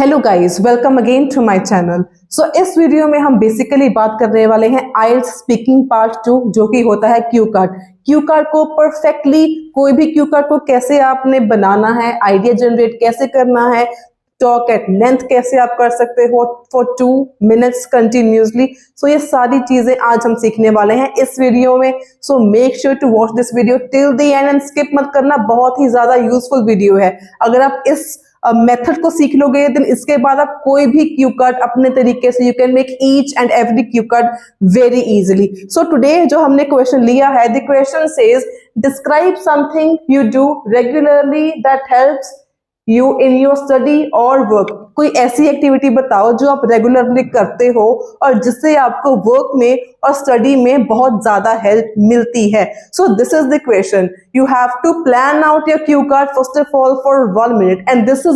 Hello guys, welcome again to my channel. So इस video में हम बेसिकली बात करने वाले हैं आइल्स स्पीकिंग पार्ट 2, जो कि होता है क्यू कार्ड। क्यू कार्ड को परफेक्टली, कोई भी क्यू कार्ड को कैसे आपने बनाना है, आइडिया जनरेट कैसे करना है, टॉक एट लेंथ कैसे आप कर सकते हो फॉर 2 मिनट्स कंटिन्यूसली। सो ये सारी चीजें आज हम सीखने वाले हैं इस वीडियो में। So make sure to watch this video till the end and skip मत करना, बहुत ही ज्यादा यूजफुल वीडियो है। अगर आप इस मेथड को सीख लोगे देन इसके बाद आप कोई भी क्यू कार्ड अपने तरीके से you can make each and every Q card very easily. So today जो हमने क्वेश्चन लिया है, the question says describe something you do regularly that helps you in your study और वर्क। कोई ऐसी एक्टिविटी बताओ जो आप रेगुलरली करते हो और जिससे आपको वर्क में और स्टडी में बहुत ज्यादा हेल्प मिलती है। So this is the question, you have to plan out your cue card first of all for 1 minute and this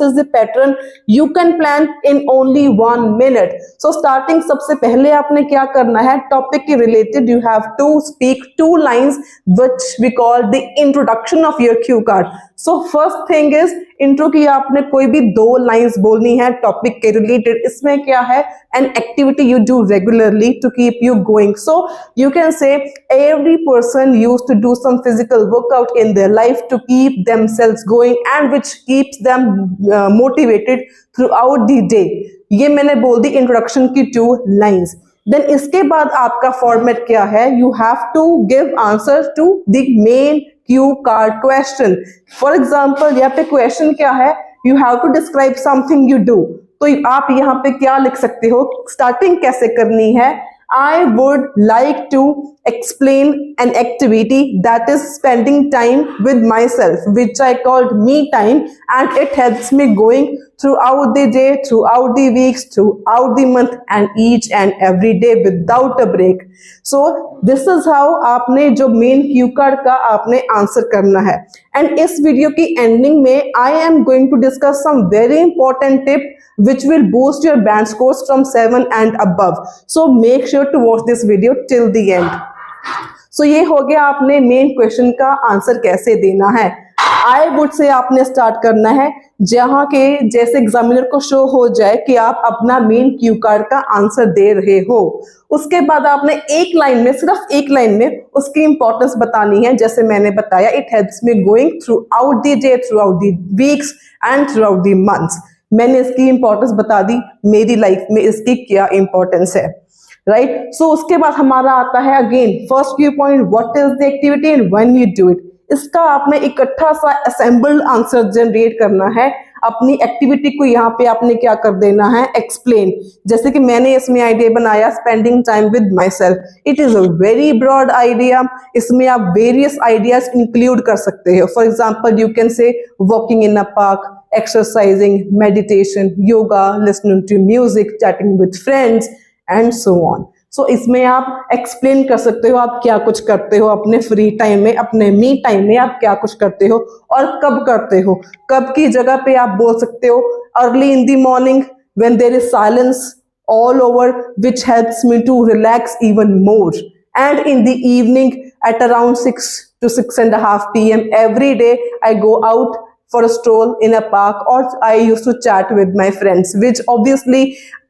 is the pattern you can plan in only 1 minute. So starting सबसे पहले आपने क्या करना है, topic के related you have to speak 2 lines which we call the introduction of your cue card. So first thing is intro की आपने कोई भी 2 लाइंस बोलनी है टॉपिक के रिलेटेड। इसमें क्या है, an activity you do regularly to keep you going. So you can say every person use to do some physical workout in their life to keep themselves going and which keeps them motivated throughout the day. ये मैंने बोल दी introduction की 2 lines. Then इसके बाद आपका format क्या है, you have to give answer to the main cue card question. For example यहाँ पे क्वेश्चन क्या है, you have to describe something you do. तो आप यहाँ पे क्या लिख सकते हो, स्टार्टिंग कैसे करनी है, I would like to explain an activity that is spending time with myself, which I called me time, and it helps me going throughout the day, throughout the weeks, throughout the month, and each and every day without a break. So this is how आपने जो main cue card का आपने answer करना है। And इस video की ending में I am going to discuss some very important tip which will boost your band scores from 7 and above. So make sure to watch this video till the end. So ये हो गया आपने main question का answer कैसे देना है। I would say आपने start करना है जहां के जैसे एग्जामिनर को शो हो जाए कि आप अपना मेन क्यू कार्ड का आंसर दे रहे हो। उसके बाद आपने एक लाइन में, सिर्फ एक लाइन में उसकी इंपॉर्टेंस बतानी है। जैसे मैंने बताया, it helps me going through out the day, through out the weeks and through out the months. मैंने इसकी इंपॉर्टेंस बता दी, मेरी लाइफ में इसकी क्या इंपॉर्टेंस है, राइट। सो उसके बाद हमारा आता है again first Q point, what is the activity and when you do it. इसका आपने इकट्ठा सा असेंबल्ड आंसर जनरेट करना है। अपनी एक्टिविटी को यहाँ पे आपने क्या कर देना है, एक्सप्लेन। जैसे कि मैंने इसमें आइडिया बनाया spending time with myself. It is a very broad idea, इसमें आप वेरियस आइडियाज इंक्लूड कर सकते हो। For example you can say walking in a park, exercising, meditation, yoga, listening to music, chatting with friends and so on. So इसमें आप explain कर सकते हो आप क्या कुछ करते हो अपने फ्री टाइम में, अपने मी टाइम में आप क्या कुछ करते हो और कब करते हो। कब की जगह पे आप बोल सकते हो early in the morning when there is silence all over which helps me to relax even more, and in the evening at around 6 to 6:30 p.m. every day I go out for a stroll in a park, or I used to chat with my friends, which obviously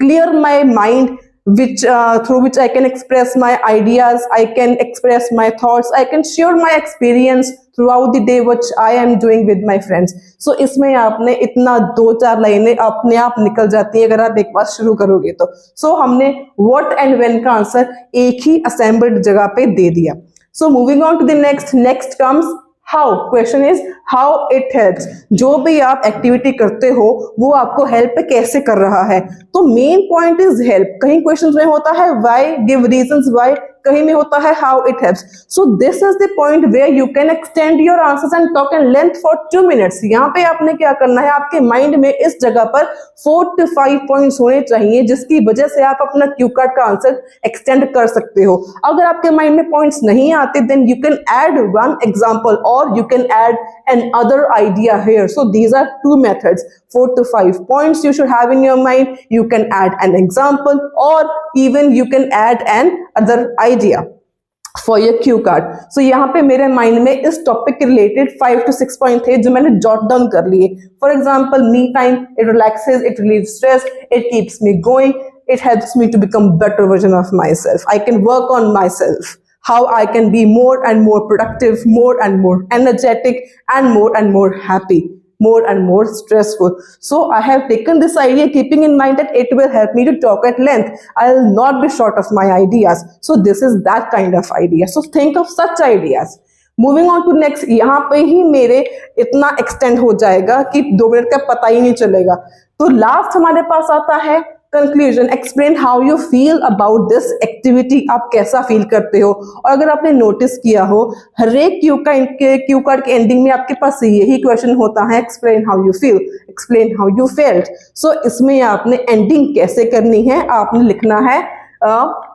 clear my mind, which through which I can express my ideas, I can express my thoughts, I can share my experience throughout the day which I am doing with my friends. So इसमें आपने इतना 2-4 लाइनें अपने आप निकल जाती है अगर आप एक बार शुरू करोगे तो। So हमने what and when का आंसर एक ही assembled जगह पे दे दिया। So moving on to the next comes how. Question is how it helps. जो भी आप एक्टिविटी करते हो वो आपको हेल्प कैसे कर रहा है। तो मेन पॉइंट इज हेल्प। कहीं क्वेश्चन में होता है व्हाई, गिव रीजंस व्हाई, कहीं में होता है how it helps. So this is the point where you can extend your answers and talk in length for 2 minutes. यहाँ पे आपने क्या करना है, आपके माइंड में इस जगह पर 4 to 5 पॉइंट्स होने चाहिए जिसकी वजह से आप अपना क्यू कार्ड का आंसर एक्सटेंड कर सकते हो। अगर आपके माइंड में पॉइंट्स नहीं आते then you can add 1 example और you can add an other idea here. So these are 2 methods, 4 to 5 points you should have in your mind. You can add an example or even you can add an other idea. For your cue card. So यहाँ पे मेरे mind में इस topic के related 5 to 6 point थे जो मैंने jot down कर लिए। For example, me time, it relaxes, it relieves stress, it keeps me going, it helps me to become better version of myself. I can work on myself, how I can be more and more productive, more and more energetic, and more happy, more and more stressful. So I have taken this idea keeping in mind that it will help me to talk at length. I will not be short of my ideas. So this is that kind of idea. So think of such ideas. Moving on to next, यहाँ पे ही मेरे इतना extend हो जाएगा कि 2 minute का पता ही नहीं चलेगा। तो लास्ट हमारे पास आता है conclusion. Explain how you feel about this activity, आप कैसा फील करते हो। और अगर आपने नोटिस किया हो, हर एक क्यू कार्ड के एंडिंग में आपके पास यही क्वेश्चन होता है, explain how you feel, explain how you felt. So इसमें आपने एंडिंग कैसे करनी है, आपने लिखना है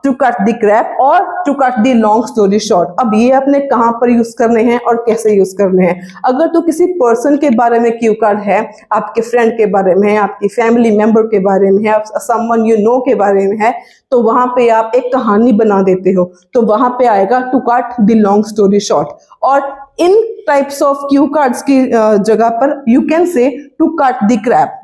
टू कट द क्रैप और to cut the long story short. अब ये आपने कहां पर यूज करने हैं और कैसे यूज करने हैं। अगर तो किसी पर्सन के बारे में क्यू कार्ड है, आपके फ्रेंड के बारे में है, आपकी फैमिली मेंबर के बारे में है, समवन यू नो के बारे में है, तो वहां पे आप एक कहानी बना देते हो, तो वहां पे आएगा to cut the long story short. और इन टाइप्स ऑफ क्यू कार्ड्स की जगह पर you can say to cut the crap.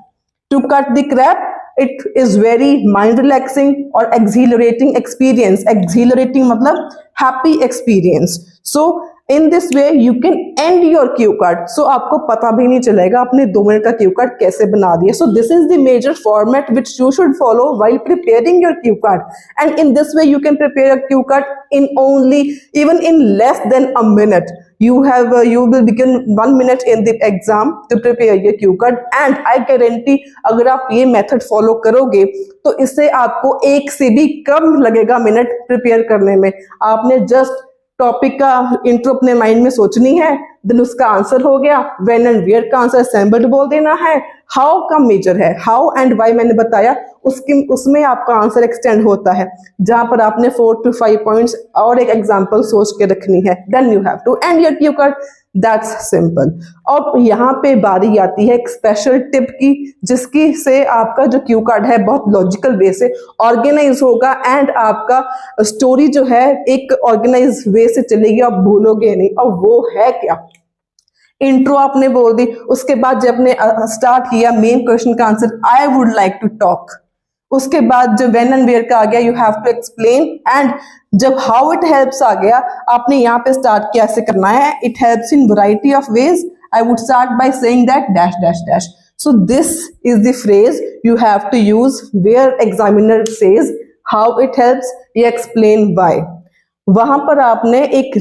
To cut the crap, it is very mind relaxing or exhilarating experience. Exhilarating मतलब happy experience. So in this way you can end your cue card. So आपको पता भी नहीं चलेगा आपने 2 minute का cue card कैसे बना दिया। So this is the major format which you should follow while preparing your cue card. And in this way you can prepare a cue card in only even in less than a minute. You will begin 1 minute in the exam to prepare your cue card, and I guarantee अगर आप ये method follow करोगे तो इससे आपको 1 से भी कम लगेगा मिनट प्रिपेयर करने में। आपने जस्ट टॉपिक का इंट्रो अपने माइंड में सोचनी है, देन उसका आंसर हो गया, व्हेन एंड वेयर का आंसर असेंबल्ड बोल देना है, हाउ का मेजर है, हाउ एंड व्हाई मैंने बताया, उसमें आपका आंसर एक्सटेंड होता है, जहां पर आपने 4 to 5 पॉइंट्स और एक एग्जांपल सोच के रखनी है। Then you have to end your cue card. That's simple. और यहाँ पे बारी आती है एक स्पेशल टिप की, जिसकी से आपका जो क्यू कार्ड है बहुत लॉजिकल वे से ऑर्गेनाइज होगा एंड आपका स्टोरी जो है एक ऑर्गेनाइज वे से चलेगी, आप भूलोगे नहीं। और वो है क्या? इंट्रो आपने बोल दी, उसके बाद जब आपने स्टार्ट किया मेन क्वेश्चन का answer I would like to talk, उसके बाद जब व्हेन एंड वेयर का आ गया you have to explain, and जब हाउ इट हेल्प्स आ गया आपने यहाँ पे स्टार्ट कैसे करना है, it helps in variety of ways, I would start by saying that dash dash dash. So this is the phrase you have to use where examiner says how it helps, या explain why. वहां पर आपने एक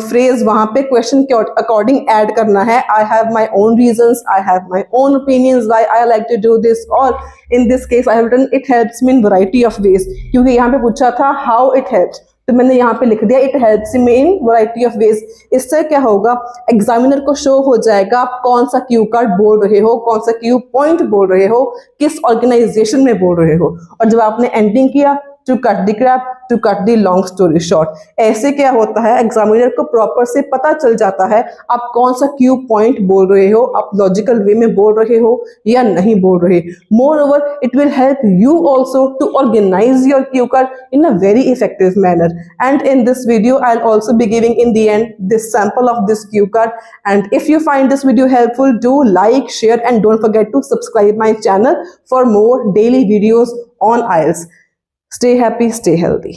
phrase वहां पे question के according add करना है, I have my own reasons, I have my own opinions why I like to do this, और in this case I have written it helps me in variety of ways, क्योंकि यहाँ पे पूछा था how it helps, तो मैंने यहाँ पे लिख दिया it helps me in variety of veg. इससे क्या होगा, एग्जामिनर को शो हो जाएगा आप कौन सा क्यू कार्ड बोल रहे हो, कौन सा क्यू पॉइंट बोल रहे हो, किस ऑर्गेनाइजेशन में बोल रहे हो। और जब आपने एंडिंग किया to cut the crap, to cut the long story short, ऐसे क्या होता है एग्जामिनर को प्रॉपर से पता चल जाता है आप कौन सा क्यू पॉइंट बोल रहे हो, आप लॉजिकल वे में बोल रहे हो या नहीं बोल रहे। Moreover it will help you also to organize your cue card in a very effective manner. And in this video I will also be giving in the end this sample of this cue card, and if you find this video helpful, do like, share and don't forget to subscribe my channel for more daily videos on IELTS. Stay happy, stay healthy.